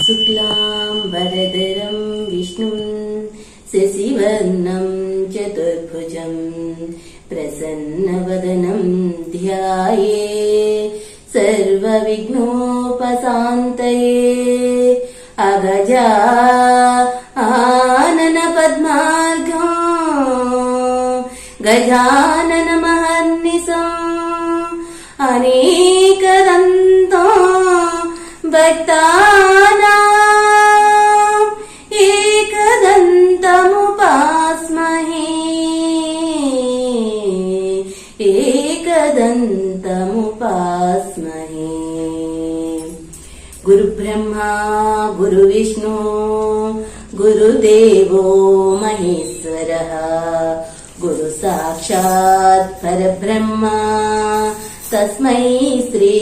शुक्लाम्बरधरं विष्णुं शशिवर्णं चतुर्भुजं प्रसन्नवदनं ध्यायेत् सर्वविघ्नोपशान्तये अगजानन पद्मार्घं गजाननमहर्निशम् अनेकदन्तो भक्तानाम् एकदन्तमुपास्महे एकदन्तमुपास्महे। गुरुब्रह्मा गुरुविष्णु गुरुदेवो महेश्वरः गुरु साक्षात् परब्रह्मा तस्मै श्री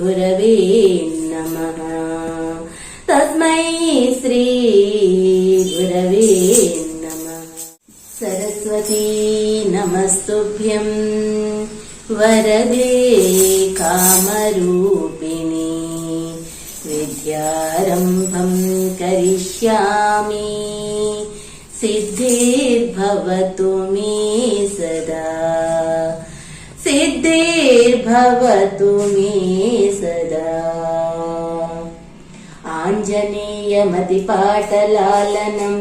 गुरवे नमः तस्मै श्री गुरवे नमः। सरस्वती नमस्तुभ्यं वरदे कामरूपिणी विद्यारम्भं करिष्यामि सिद्धिर्भवतु मे सदा सिद्धिर्भवतु मे सदा। आञ्जनेयमतिपाटलालनं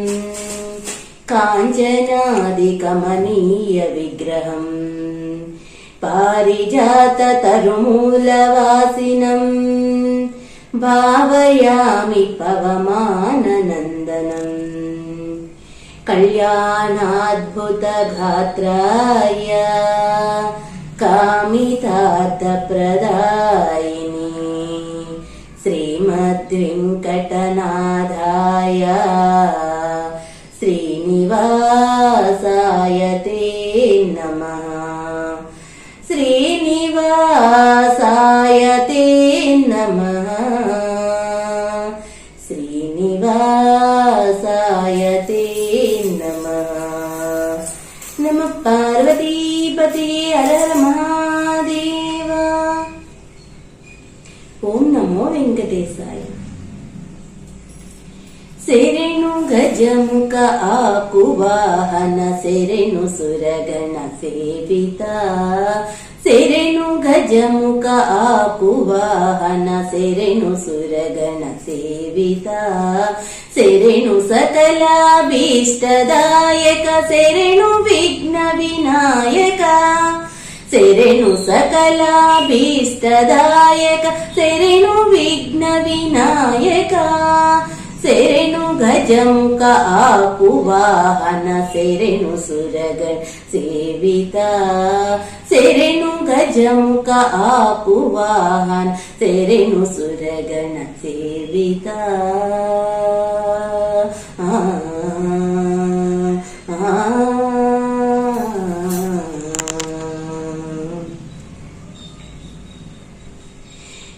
काञ्चनादिकमनीय विग्रहम् पारिजाततरुमूलवासिनं भावयामि पवमाननन्दनम्। कल्याणाद्भुतगात्राय कामितार्थप्रदायिनी श्रीमद्वेङ्कटनाथाय श्रीनिवासाय ते नमः श्रीनिवासाय ते नमः श्रीनिवासाय ते नमः। नमः पार्वतीपतिये हर हर महादेव। ओम नमो वेंकटेशाय। सेरेनु गजमुख आकुवाहन सेरेनु सुरगण सेविता सेरेनु गजमुख आकुवाहन सेरेनु सुरगण सेविता सेरेनु सकलाभीष्टदायक सेरेनु विघ्न विनायक सेरेनु सकलाभीष्टदायक सेरेनु विघ्न विनायक सेरेनु गजमुख आकुवाहन सेरेनु सुरगण सेविता सेरेनु गजमुख आकुवाहन सेरेनु सुरगण सेविता।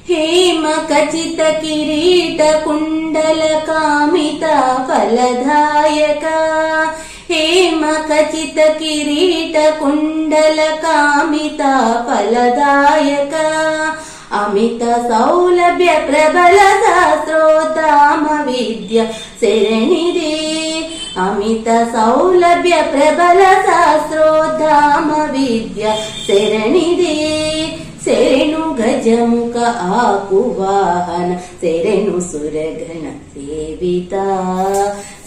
हेम खचित किरीट कुंडल कामिता फलदायक हेम खचित किरीट कुंडल कामिता फलदायक अमित सौलभ्य प्रबल सहस्रोत्तम विद्या सेरनिधि अमित सौलभ्य प्रबल सहस्रोत्तम विद्या सेरनिधि सेरेनु गजमुख आकुवाहन सेरेनु सुरगण सेविता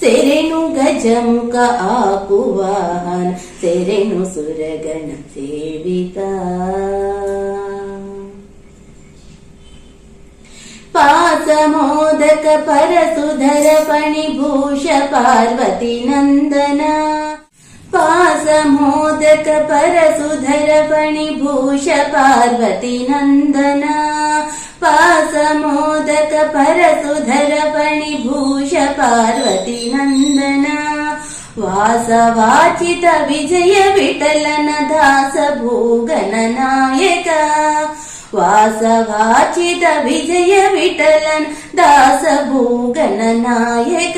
सेरेनु गजमुख आकुवाहन सेरेनु सुरगण सेविता। पासमोदक परसुधर फणिभूष पार्वती नंदना पासमोदक परसुधर फणिभूष पार्वती नंदना पासमोदक परसुधर फणिभूष पार्वती नंदना वासवाचित विजय विठलन दास भूगण नायक वासवाचित विजय विठलन दास भूगण नायक